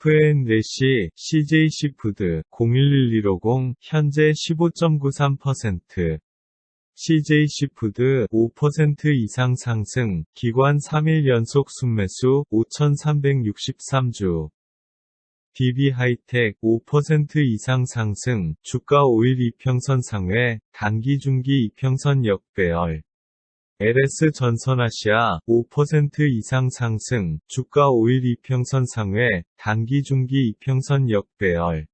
F&N래시, CJC푸드, 011150, 현재 15.93%. CJC푸드, 5% 이상 상승, 기관 3일 연속 순매수, 5,363주. DB하이텍, 5% 이상 상승, 주가 5일 이평선 상회, 단기 중기 이평선 역배열. LS전선아시아, 5% 이상 상승, 주가 5일 이평선 상회, 단기 중기 이평선 역배열.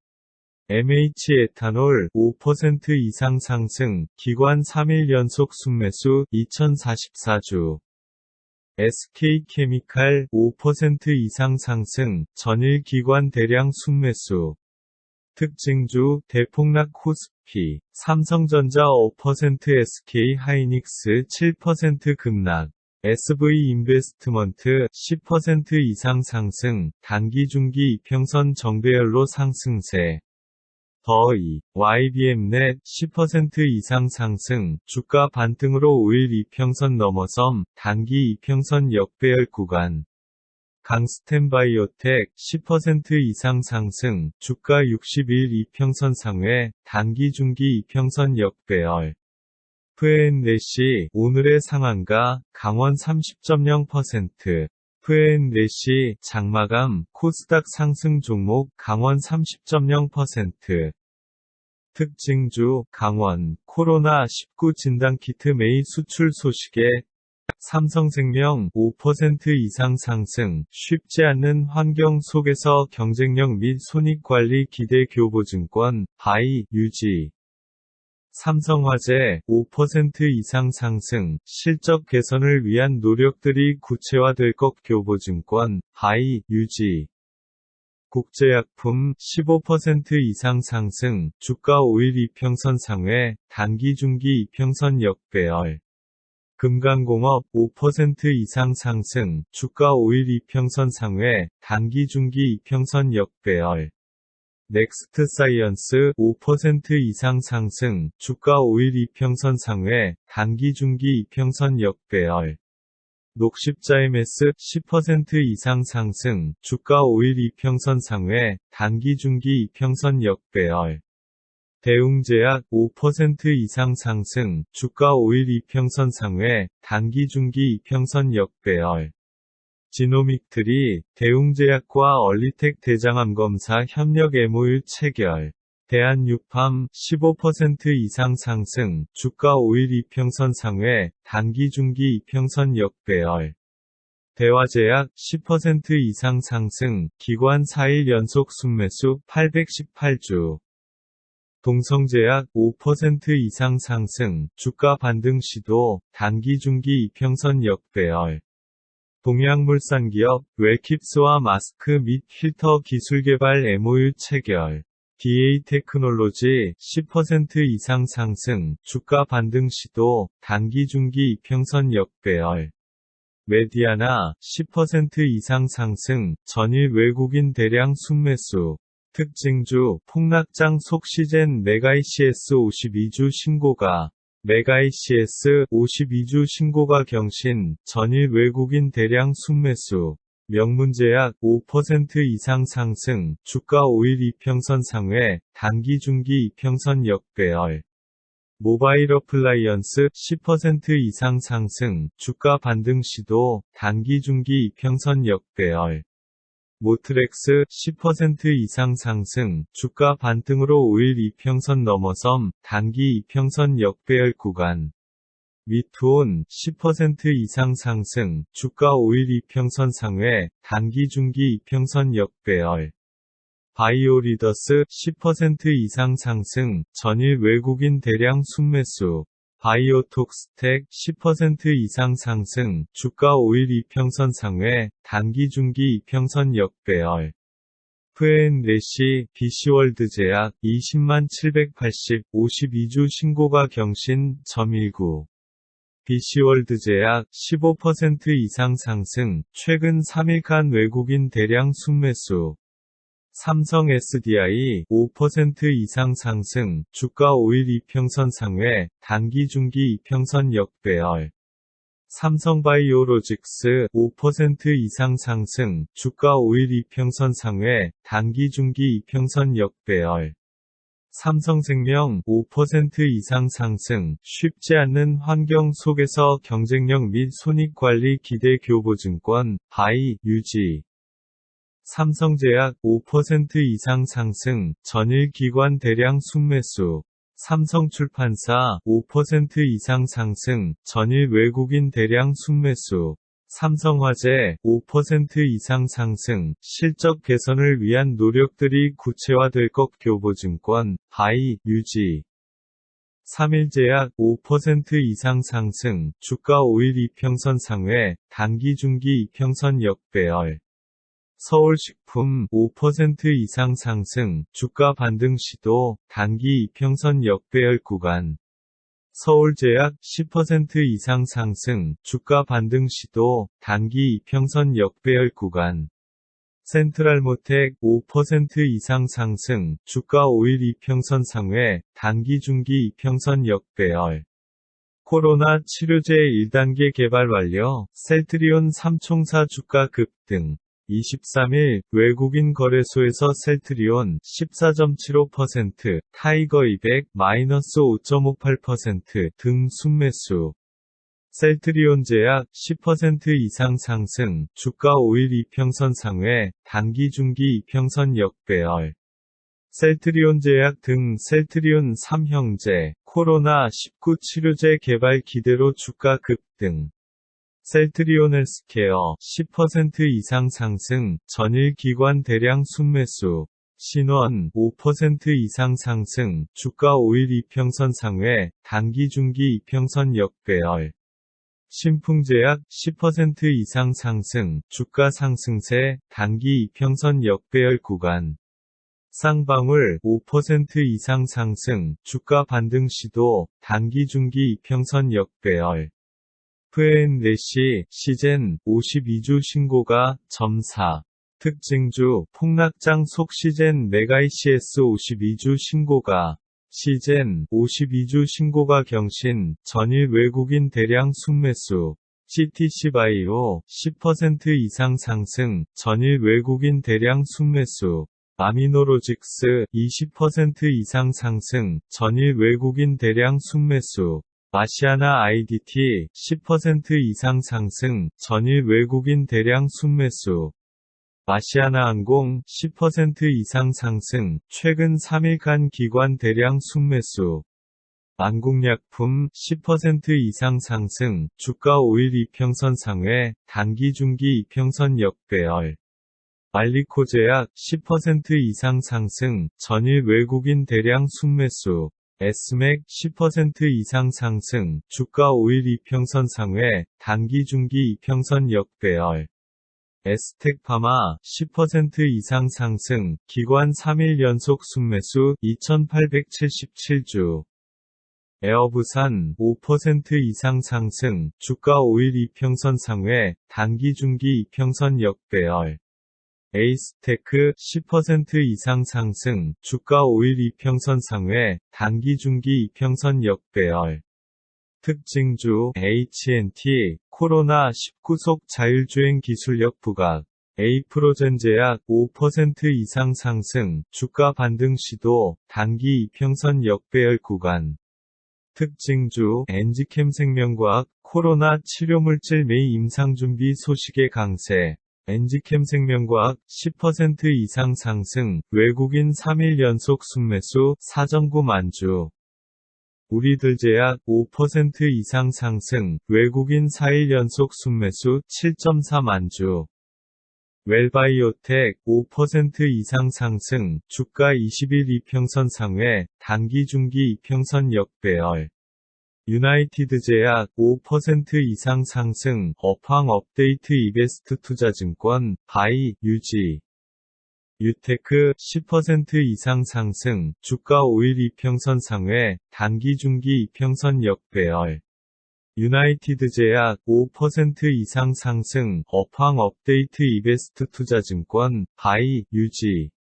MH에탄올, 5% 이상 상승, 기관 3일 연속 순매수, 2044주. SK케미칼, 5% 이상 상승, 전일 기관 대량 순매수. 특징주, 대폭락 코스피, 삼성전자 5%, SK하이닉스 7% 급락. SV인베스트먼트, 10% 이상 상승, 단기 중기 이평선 정배열로 상승세. 더이, YBM넷, 10% 이상 상승, 주가 반등으로 5일 이평선 넘어섬, 단기 이평선 역배열 구간. 강스텐바이오텍, 10% 이상 상승, 주가 60일 이평선 상회, 단기 중기 이평선 역배열. F&N래시, 오늘의 상한가, 강원 30.0%. F&N래시, 장마감, 코스닥 상승 종목, 강원 30.0%. 특징주, 강원, 코로나19 진단키트 매입 수출 소식에, 삼성생명, 5% 이상 상승, 쉽지 않은 환경 속에서 경쟁력 및 손익관리 기대 교보증권, 바이, 유지. 삼성화재, 5% 이상 상승, 실적 개선을 위한 노력들이 구체화될 것 교보증권, 바이, 유지. 국제약품, 15% 이상 상승, 주가 5일 이평선 상회, 단기 중기 이평선 역배열. 금강공업, 5% 이상 상승, 주가 5일 이평선 상회, 단기 중기 이평선 역배열. 넥스트사이언스, 5% 이상 상승, 주가 5일 이평선 상회, 단기 중기 이평선 역배열. 녹십자MS, 10% 이상 상승, 주가 5일 이평선 상회, 단기 중기 이평선 역배열. 대웅제약, 5% 이상 상승, 주가 5일 이평선 상회, 단기 중기 이평선 역배열. 지노믹트리, 대웅제약과 얼리텍 대장암 검사 협력 MOU 체결. 대한유팜, 15% 이상 상승, 주가 5일 이평선 상회, 단기 중기 이평선 역배열. 대화제약, 10% 이상 상승, 기관 4일 연속 순매수, 818주. 동성제약, 5% 이상 상승, 주가 반등 시도, 단기 중기 이평선 역배열. 동양물산기업, 웰킵스와 마스크 및 필터 기술 개발 MOU 체결. DA테크놀로지, 10% 이상 상승, 주가 반등 시도, 단기 중기 이평선 역배열. 메디아나, 10% 이상 상승, 전일 외국인 대량 순매수. 특징주, 폭락장 속시젠 메가이CS 52주 신고가. 메가이CS 52주 신고가 경신, 전일 외국인 대량 순매수. 명문제약, 5% 이상 상승, 주가 5일 이평선 상회, 단기 중기 이평선 역배열. 모바일 어플라이언스, 10% 이상 상승, 주가 반등 시도, 단기 중기 이평선 역배열. 모트렉스, 10% 이상 상승, 주가 반등으로 5일 이평선 넘어섬, 단기 이평선 역배열 구간. 미투온, 10% 이상 상승, 주가 5일 이평선 상회, 단기 중기 이평선 역배열. 바이오리더스, 10% 이상 상승, 전일 외국인 대량 순매수. 바이오톡스텍, 10% 이상 상승, 주가 5일 이평선 상회, 단기 중기 이평선 역배열. F&N래시, BC월드제약, 20780, 52주 신고가 경신, 0.19. BC월드제약, 15% 이상 상승, 최근 3일간 외국인 대량 순매수. 삼성 SDI, 5% 이상 상승, 주가 5일 이평선 상회, 단기 중기 이평선 역배열. 삼성바이오로직스 5% 이상 상승, 주가 5일 이평선 상회, 단기 중기 이평선 역배열. 삼성생명 5% 이상 상승, 쉽지 않는 환경 속에서 경쟁력 및 손익관리 기대 교보증권, 바이, 유지. 삼성제약 5% 이상 상승, 전일 기관 대량 순매수. 삼성출판사 5% 이상 상승, 전일 외국인 대량 순매수. 삼성화재 5% 이상 상승, 실적 개선을 위한 노력들이 구체화될 것 교보증권, 바이, 유지. 삼일제약 5% 이상 상승, 주가 5일 이평선 상회, 단기 중기 이평선 역배열. 서울식품 5% 이상 상승, 주가 반등 시도, 단기 이평선 역배열 구간. 서울제약 10% 이상 상승, 주가 반등 시도, 단기 이평선 역배열 구간. 센트럴모텍 5% 이상 상승, 주가 5일 이평선 상회, 단기 중기 이평선 역배열. 코로나 치료제 1단계 개발 완료, 셀트리온 3총사 주가 급등. 23일, 외국인 거래소에서 셀트리온 14.75%, 타이거 200 -5.58% 등 순매수. 셀트리온 제약 10% 이상 상승, 주가 5일 이평선 상회, 단기 중기 이평선 역배열. 셀트리온 제약 등 셀트리온 3형제, 코로나19 치료제 개발 기대로 주가 급등. 셀트리온 헬스케어 10% 이상 상승, 전일 기관 대량 순매수. 신원 5% 이상 상승, 주가 5일 이평선 상회, 단기 중기 이평선 역배열. 신풍제약 10% 이상 상승, 주가 상승세, 단기 이평선 역배열 구간. 쌍방울 5% 이상 상승, 주가 반등 시도, 단기 중기 이평선 역배열. F&N래시, 시젠, 52주 신고가, 점4. 특징주, 폭락장 속 시젠 메가이CS 52주 신고가, 시젠, 52주 신고가 경신, 전일 외국인 대량 순매수. CTC바이오, 10% 이상 상승, 전일 외국인 대량 순매수. 아미노로직스, 20% 이상 상승, 전일 외국인 대량 순매수. 아시아나 IDT 10% 이상 상승, 전일 외국인 대량 순매수. 아시아나항공 10% 이상 상승, 최근 3일간 기관 대량 순매수. 안국약품 10% 이상 상승, 주가 5일 이평선 상회, 단기 중기 이평선 역배열. 알리코제약 10% 이상 상승, 전일 외국인 대량 순매수. 에스맥 10% 이상 상승, 주가 5일 이평선 상회, 단기 중기 이평선 역배열. 에스텍파마 10% 이상 상승, 기관 3일 연속 순매수 2877주. 에어부산 5% 이상 상승, 주가 5일 이평선 상회, 단기 중기 이평선 역배열. 에이스테크 10% 이상 상승, 주가 5일 이평선 상회, 단기 중기 이평선 역배열. 특징주 H&T, 코로나19 속 자율주행 기술력 부각. 에이프로젠제약 5% 이상 상승, 주가 반등 시도, 단기 이평선 역배열 구간. 특징주 엔지캠생명과학, 코로나 치료물질 매입 임상준비 소식의 강세. 엔지캠생명과학 10% 이상 상승, 외국인 3일 연속 순매수, 사정구 만주. 우리들제약 5% 이상 상승, 외국인 4일 연속 순매수, 7.4 만주. 웰바이오텍 5% 이상 상승, 주가 20일 이평선 상회, 단기 중기 이평선 역배열. 유나이티드제약 5% 이상 상승, 업황 업데이트 이베스트 투자증권, 바이, 유지. 유테크 10% 이상 상승, 주가 5일 이평선 상회, 단기 중기 이평선 역배열. 유나이티드제약 5% 이상 상승, 업황 업데이트 이베스트 투자증권, 바이, 유지.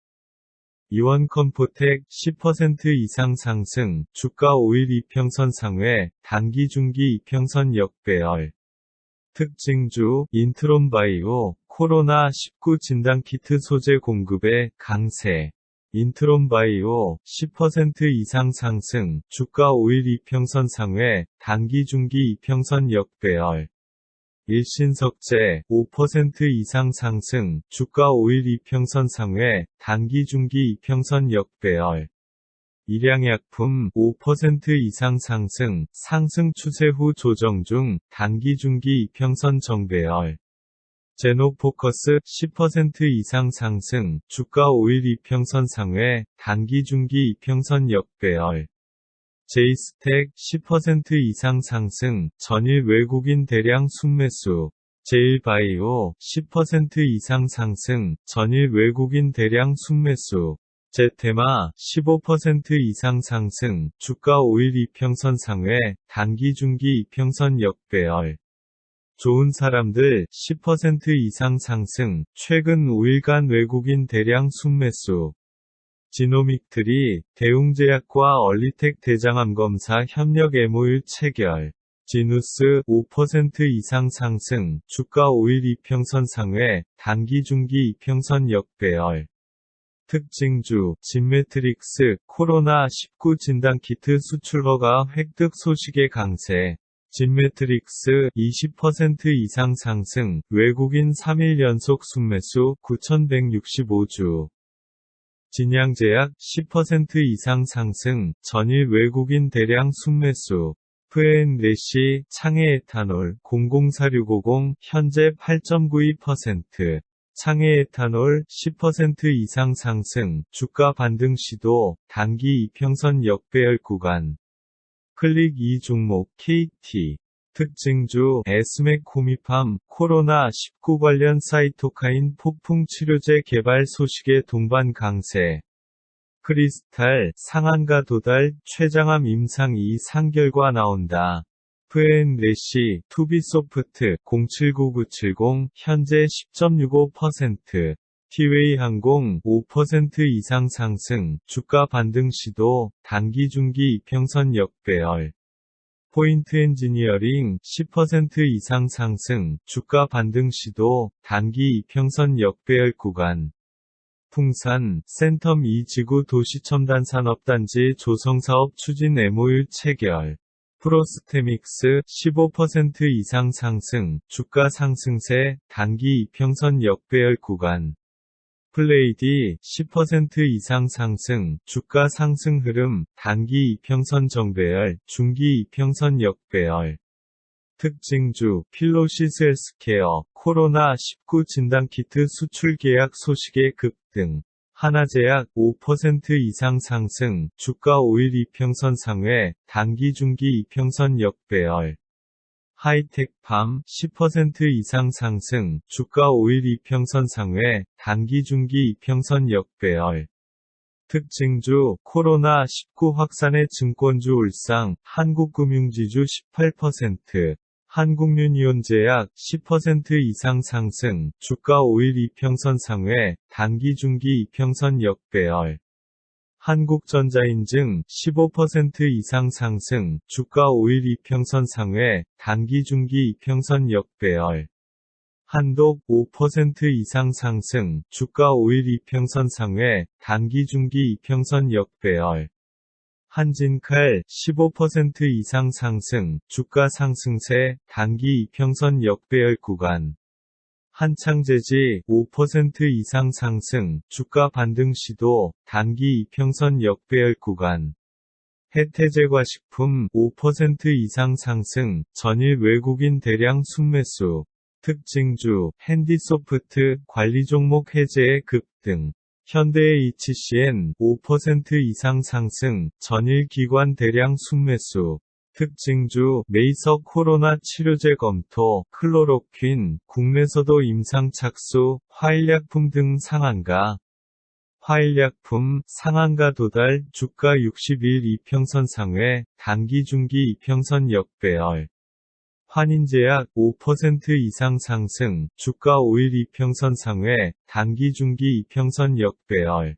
이원컴포텍 10% 이상 상승, 주가 5일 이평선 상회, 단기 중기 이평선 역배열. 특징주, 인트론바이오, 코로나19 진단키트 소재 공급에 강세. 인트론바이오, 10% 이상 상승, 주가 5일 이평선 상회, 단기 중기 이평선 역배열. 일신석재, 5% 이상 상승, 주가 5일 이평선 상회, 단기 중기 이평선 역배열. 일양약품, 5% 이상 상승, 상승 추세 후 조정 중, 단기 중기 이평선 정배열. 제노포커스, 10% 이상 상승, 주가 5일 이평선 상회, 단기 중기 이평선 역배열. 제이스텍, 10% 이상 상승, 전일 외국인 대량 순매수. 제일바이오, 10% 이상 상승, 전일 외국인 대량 순매수. 제테마, 15% 이상 상승, 주가 5일 이평선 상회, 단기 중기 이평선 역배열. 좋은 사람들, 10% 이상 상승, 최근 5일간 외국인 대량 순매수. 지노믹트리, 대웅제약과 얼리텍 대장암 검사 협력 MOU 체결. 지누스, 5% 이상 상승, 주가 5일 이평선 상회, 단기 중기 이평선 역배열. 특징주, 진매트릭스, 코로나19 진단키트 수출 허가 획득 소식의 강세. 진매트릭스, 20% 이상 상승, 외국인 3일 연속 순매수, 9,165주. 진양제약, 10% 이상 상승, 전일 외국인 대량 순매수. 프엔레시, 창해에탄올, 004650, 현재 8.92%. 창해에탄올, 10% 이상 상승, 주가 반등 시도, 단기 이평선 역배열 구간. 클릭 2종목, KT. 특징주, 에스맥 코미팜, 코로나19 관련 사이토카인 폭풍 치료제 개발 소식의 동반 강세. 크리스탈, 상한가 도달, 췌장암 임상 2상 결과 나온다. 프엔레시, 투비소프트, 079970, 현재 10.65%. 티웨이항공, 5% 이상 상승, 주가 반등 시도, 단기 중기 이평선 역배열. 포인트 엔지니어링, 10% 이상 상승, 주가 반등 시도, 단기 이평선 역배열 구간. 풍산, 센텀 2지구 도시첨단산업단지 조성사업 추진 MOU 체결. 프로스테믹스, 15% 이상 상승, 주가 상승세, 단기 이평선 역배열 구간. 플레이디, 10% 이상 상승, 주가 상승 흐름, 단기 이평선 정배열, 중기 이평선 역배열. 특징주, 필로시스 헬스케어, 코로나19 진단키트 수출 계약 소식의 급등. 하나제약, 5% 이상 상승, 주가 5일 이평선 상회, 단기 중기 이평선 역배열. 하이텍팜, 10% 이상 상승, 주가 5일 이평선 상회, 단기 중기 이평선 역배열. 특징주, 코로나19 확산의 증권주 울상, 한국금융지주 18%. 한국유니온제약, 10% 이상 상승, 주가 5일 이평선 상회, 단기 중기 이평선 역배열. 한국전자인증, 15% 이상 상승, 주가 5일 이평선 상회, 단기 중기 이평선 역배열. 한독, 5% 이상 상승, 주가 5일 이평선 상회, 단기 중기 이평선 역배열. 한진칼, 15% 이상 상승, 주가 상승세, 단기 이평선 역배열 구간. 한창재지, 5% 이상 상승, 주가 반등 시도, 단기 이평선 역배열 구간. 해태제과식품, 5% 이상 상승, 전일 외국인 대량 순매수. 특징주, 핸디소프트, 관리종목 해제의 급등. 현대HCN, 5% 이상 상승, 전일 기관 대량 순매수. 특징주, 메이서 코로나 치료제 검토, 클로로퀸, 국내서도 임상 착수, 화일약품 등 상한가. 화일약품, 상한가 도달, 주가 60일 이평선 상회, 단기 중기 이평선 역배열. 환인제약, 5% 이상 상승, 주가 5일 이평선 상회, 단기 중기 이평선 역배열.